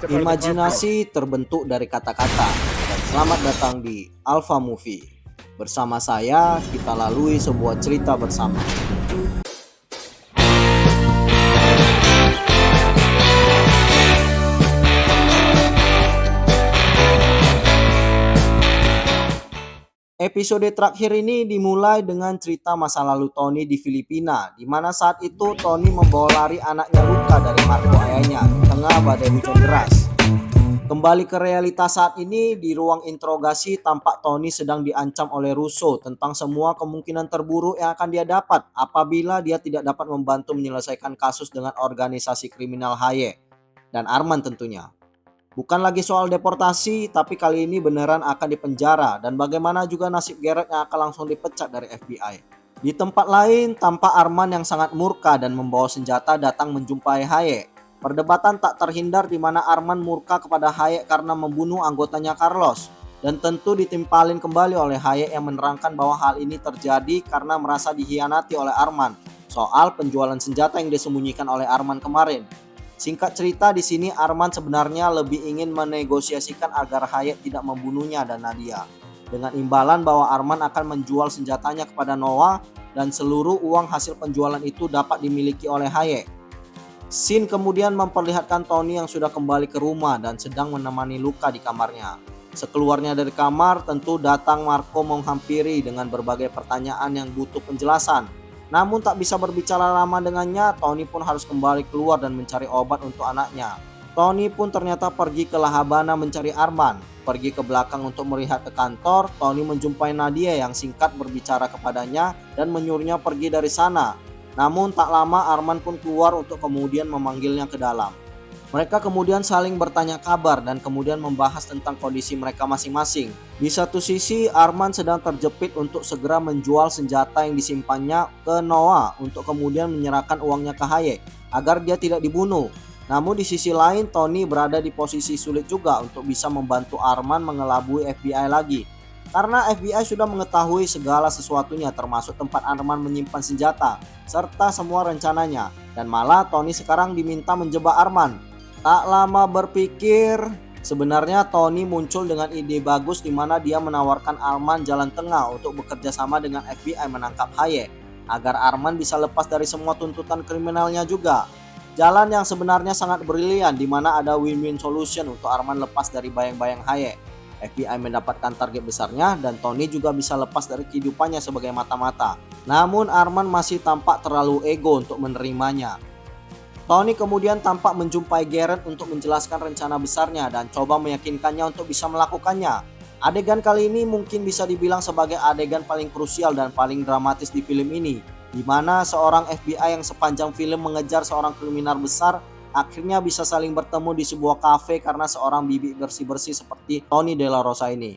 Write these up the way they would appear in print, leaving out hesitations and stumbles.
Imajinasi terbentuk dari kata-kata, dan selamat datang di Alpha Movie. Bersama saya, kita lalui sebuah cerita bersama. Episode terakhir ini dimulai dengan cerita masa lalu Tony di Filipina, di mana saat itu Tony membawa lari anaknya Luca dari Marco ayahnya di tengah badai hujan deras. Kembali ke realitas saat ini, di ruang interogasi tampak Tony sedang diancam oleh Russo tentang semua kemungkinan terburuk yang akan dia dapat apabila dia tidak dapat membantu menyelesaikan kasus dengan organisasi kriminal Haye dan Arman tentunya. Bukan lagi soal deportasi, tapi kali ini beneran akan dipenjara dan bagaimana juga nasib Garrett yang akan langsung dipecat dari FBI. Di tempat lain, tampak Arman yang sangat murka dan membawa senjata datang menjumpai Haye. Perdebatan tak terhindar di mana Arman murka kepada Hayek karena membunuh anggotanya Carlos. Dan tentu ditimpalin kembali oleh Hayek yang menerangkan bahwa hal ini terjadi karena merasa dikhianati oleh Arman soal penjualan senjata yang disembunyikan oleh Arman kemarin. Singkat cerita, di sini Arman sebenarnya lebih ingin menegosiasikan agar Hayek tidak membunuhnya dan Nadia, dengan imbalan bahwa Arman akan menjual senjatanya kepada Noah dan seluruh uang hasil penjualan itu dapat dimiliki oleh Hayek. Scene kemudian memperlihatkan Tony yang sudah kembali ke rumah dan sedang menemani Luca di kamarnya. Sekeluarnya dari kamar, tentu datang Marco menghampiri dengan berbagai pertanyaan yang butuh penjelasan. Namun tak bisa berbicara lama dengannya, Tony pun harus kembali keluar dan mencari obat untuk anaknya. Tony pun ternyata pergi ke La Habana mencari Arman. Pergi ke belakang untuk melihat ke kantor, Tony menjumpai Nadia yang singkat berbicara kepadanya dan menyuruhnya pergi dari sana. Namun tak lama Arman pun keluar untuk kemudian memanggilnya ke dalam. Mereka kemudian saling bertanya kabar dan kemudian membahas tentang kondisi mereka masing-masing. Di satu sisi, Arman sedang terjepit untuk segera menjual senjata yang disimpannya ke Noah untuk kemudian menyerahkan uangnya ke Hayek agar dia tidak dibunuh. Namun di sisi lain, Tony berada di posisi sulit juga untuk bisa membantu Arman mengelabui FBI lagi. Karena FBI sudah mengetahui segala sesuatunya termasuk tempat Arman menyimpan senjata serta semua rencananya. Dan malah Tony sekarang diminta menjebak Arman. Tak lama berpikir, sebenarnya Tony muncul dengan ide bagus di mana dia menawarkan Arman jalan tengah untuk bekerja sama dengan FBI menangkap Hayek agar Arman bisa lepas dari semua tuntutan kriminalnya juga. Jalan yang sebenarnya sangat brilian di mana ada win-win solution untuk Arman lepas dari bayang-bayang Hayek. FBI mendapatkan target besarnya dan Tony juga bisa lepas dari kehidupannya sebagai mata-mata. Namun Arman masih tampak terlalu ego untuk menerimanya. Tony kemudian tampak menjumpai Garrett untuk menjelaskan rencana besarnya dan coba meyakinkannya untuk bisa melakukannya. Adegan kali ini mungkin bisa dibilang sebagai adegan paling krusial dan paling dramatis di film ini, di mana seorang FBI yang sepanjang film mengejar seorang kriminal besar akhirnya bisa saling bertemu di sebuah kafe karena seorang bibi bersih-bersih seperti Tony De La Rosa ini.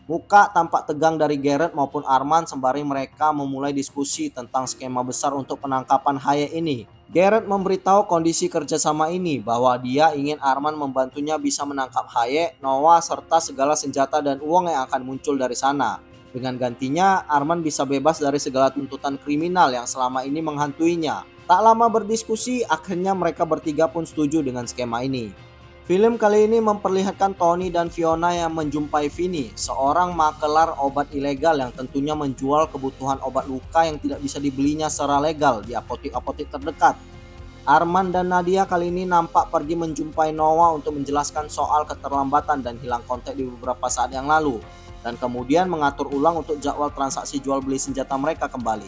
Muka tampak tegang dari Garrett maupun Arman sembari mereka memulai diskusi tentang skema besar untuk penangkapan Hayek ini. Garrett memberitahu kondisi kerjasama ini bahwa dia ingin Arman membantunya bisa menangkap Hayek, Noah, serta segala senjata dan uang yang akan muncul dari sana. Dengan gantinya, Arman bisa bebas dari segala tuntutan kriminal yang selama ini menghantuinya. Tak lama berdiskusi, akhirnya mereka bertiga pun setuju dengan skema ini. Film kali ini memperlihatkan Tony dan Fiona yang menjumpai Vinny, seorang makelar obat ilegal yang tentunya menjual kebutuhan obat luka yang tidak bisa dibelinya secara legal di apotek-apotek terdekat. Arman dan Nadia kali ini nampak pergi menjumpai Noah untuk menjelaskan soal keterlambatan dan hilang kontak di beberapa saat yang lalu, dan kemudian mengatur ulang untuk jadwal transaksi jual beli senjata mereka kembali.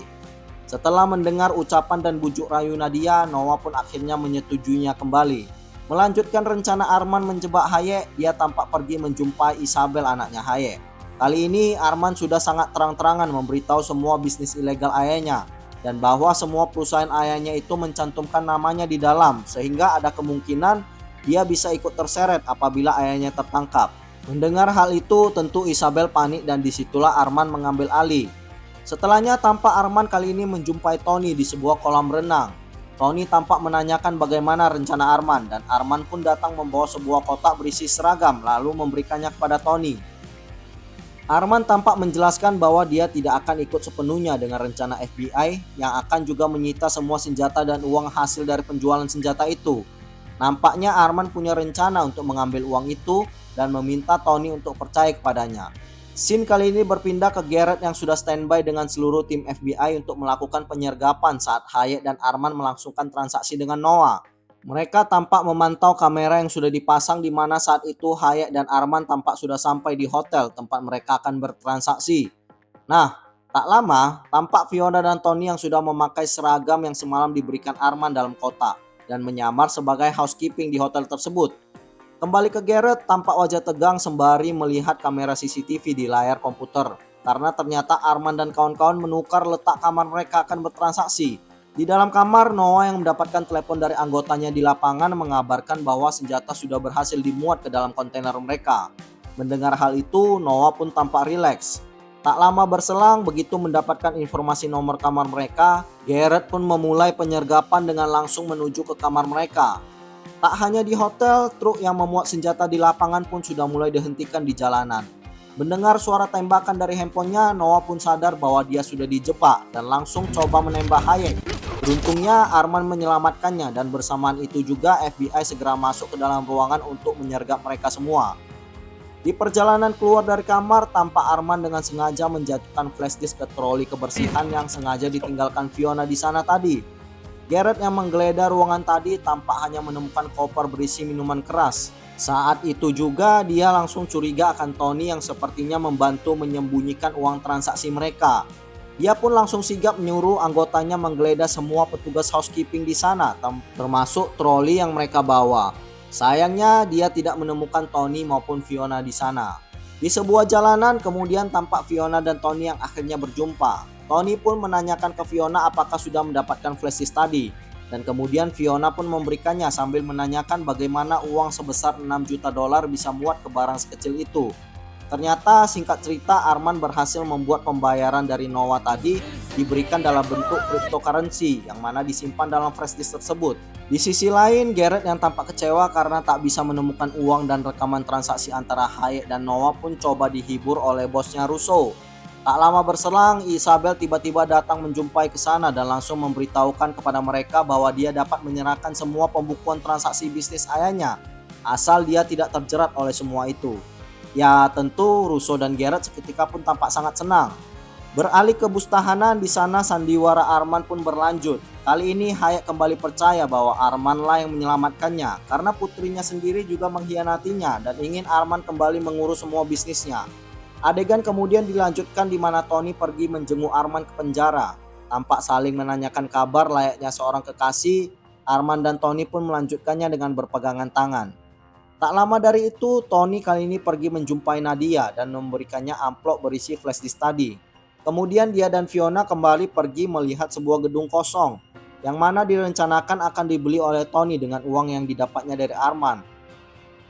Setelah mendengar ucapan dan bujuk rayu Nadia, Noah pun akhirnya menyetujuinya kembali. Melanjutkan rencana Arman menjebak Hayek, dia tampak pergi menjumpai Isabel anaknya Hayek. Kali ini Arman sudah sangat terang-terangan memberitahu semua bisnis ilegal ayahnya dan bahwa semua perusahaan ayahnya itu mencantumkan namanya di dalam sehingga ada kemungkinan dia bisa ikut terseret apabila ayahnya tertangkap. Mendengar hal itu tentu Isabel panik dan disitulah Arman mengambil alih. Setelahnya tampak Arman kali ini menjumpai Tony di sebuah kolam renang. Tony tampak menanyakan bagaimana rencana Arman dan Arman pun datang membawa sebuah kotak berisi seragam lalu memberikannya kepada Tony. Arman tampak menjelaskan bahwa dia tidak akan ikut sepenuhnya dengan rencana FBI yang akan juga menyita semua senjata dan uang hasil dari penjualan senjata itu. Nampaknya Arman punya rencana untuk mengambil uang itu dan meminta Tony untuk percaya kepadanya. Scene kali ini berpindah ke Garrett yang sudah standby dengan seluruh tim FBI untuk melakukan penyergapan saat Hayek dan Arman melangsungkan transaksi dengan Noah. Mereka tampak memantau kamera yang sudah dipasang di mana saat itu Hayek dan Arman tampak sudah sampai di hotel tempat mereka akan bertransaksi. Nah, tak lama tampak Fiona dan Tony yang sudah memakai seragam yang semalam diberikan Arman dalam kotak dan menyamar sebagai housekeeping di hotel tersebut. Kembali ke Garrett, tampak wajah tegang sembari melihat kamera CCTV di layar komputer karena ternyata Arman dan kawan-kawan menukar letak kamar mereka akan bertransaksi. Di dalam kamar, Noah yang mendapatkan telepon dari anggotanya di lapangan mengabarkan bahwa senjata sudah berhasil dimuat ke dalam kontainer mereka. Mendengar hal itu, Noah pun tampak rileks. Tak lama berselang, begitu mendapatkan informasi nomor kamar mereka, Garrett pun memulai penyergapan dengan langsung menuju ke kamar mereka. Tak hanya di hotel, truk yang memuat senjata di lapangan pun sudah mulai dihentikan di jalanan. Mendengar suara tembakan dari handphonenya, Noah pun sadar bahwa dia sudah dijebak dan langsung coba menembak Hayek. Beruntungnya Arman menyelamatkannya dan bersamaan itu juga FBI segera masuk ke dalam ruangan untuk menyergap mereka semua. Di perjalanan keluar dari kamar, tampak Arman dengan sengaja menjatuhkan flash disk ke troli kebersihan yang sengaja ditinggalkan Fiona di sana tadi. Garrett yang menggeledah ruangan tadi tampak hanya menemukan koper berisi minuman keras. Saat itu juga dia langsung curiga akan Tony yang sepertinya membantu menyembunyikan uang transaksi mereka. Dia pun langsung sigap menyuruh anggotanya menggeledah semua petugas housekeeping di sana, termasuk troli yang mereka bawa. Sayangnya dia tidak menemukan Tony maupun Fiona di sana. Di sebuah jalanan kemudian tampak Fiona dan Tony yang akhirnya berjumpa. Tony pun menanyakan ke Fiona apakah sudah mendapatkan flash disk tadi. Dan kemudian Fiona pun memberikannya sambil menanyakan bagaimana uang sebesar 6 juta dolar bisa muat ke barang sekecil itu. Ternyata singkat cerita Arman berhasil membuat pembayaran dari Noah tadi diberikan dalam bentuk cryptocurrency yang mana disimpan dalam flash disk tersebut. Di sisi lain, Garrett yang tampak kecewa karena tak bisa menemukan uang dan rekaman transaksi antara Hayek dan Noah pun coba dihibur oleh bosnya Russo. Tak lama berselang, Isabel tiba-tiba datang menjumpai ke sana dan langsung memberitahukan kepada mereka bahwa dia dapat menyerahkan semua pembukuan transaksi bisnis ayahnya, asal dia tidak terjerat oleh semua itu. Ya tentu Russo dan Garrett seketika pun tampak sangat senang. Beralih ke bus tahanan, di sana sandiwara Arman pun berlanjut. Kali ini Hayek kembali percaya bahwa Arman lah yang menyelamatkannya karena putrinya sendiri juga mengkhianatinya dan ingin Arman kembali mengurus semua bisnisnya. Adegan kemudian dilanjutkan di mana Tony pergi menjenguk Arman ke penjara. Tampak saling menanyakan kabar layaknya seorang kekasih, Arman dan Tony pun melanjutkannya dengan berpegangan tangan. Tak lama dari itu, Tony kali ini pergi menjumpai Nadia dan memberikannya amplop berisi flash disk tadi. Kemudian dia dan Fiona kembali pergi melihat sebuah gedung kosong, yang mana direncanakan akan dibeli oleh Tony dengan uang yang didapatnya dari Arman.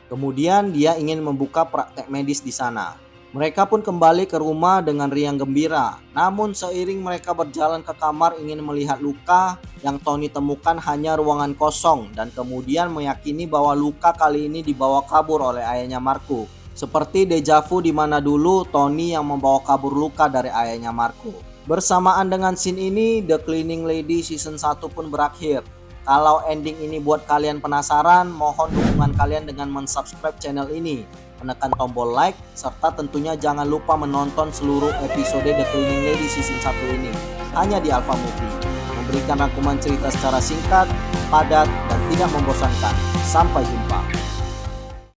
Kemudian dia ingin membuka praktek medis di sana. Mereka pun kembali ke rumah dengan riang gembira. Namun seiring mereka berjalan ke kamar ingin melihat luka, yang Tony temukan hanya ruangan kosong dan kemudian meyakini bahwa luka kali ini dibawa kabur oleh ayahnya Marco. Seperti deja vu di mana dulu Tony yang membawa kabur luka dari ayahnya Marco. Bersamaan dengan scene ini, The Cleaning Lady season 1 pun berakhir. Kalau ending ini buat kalian penasaran, mohon dukungan kalian dengan mensubscribe channel ini, menekan tombol like, serta tentunya jangan lupa menonton seluruh episode The Cleaning Lady season 1 ini hanya di Alpha Movie. Memberikan rangkuman cerita secara singkat, padat, dan tidak membosankan. Sampai jumpa.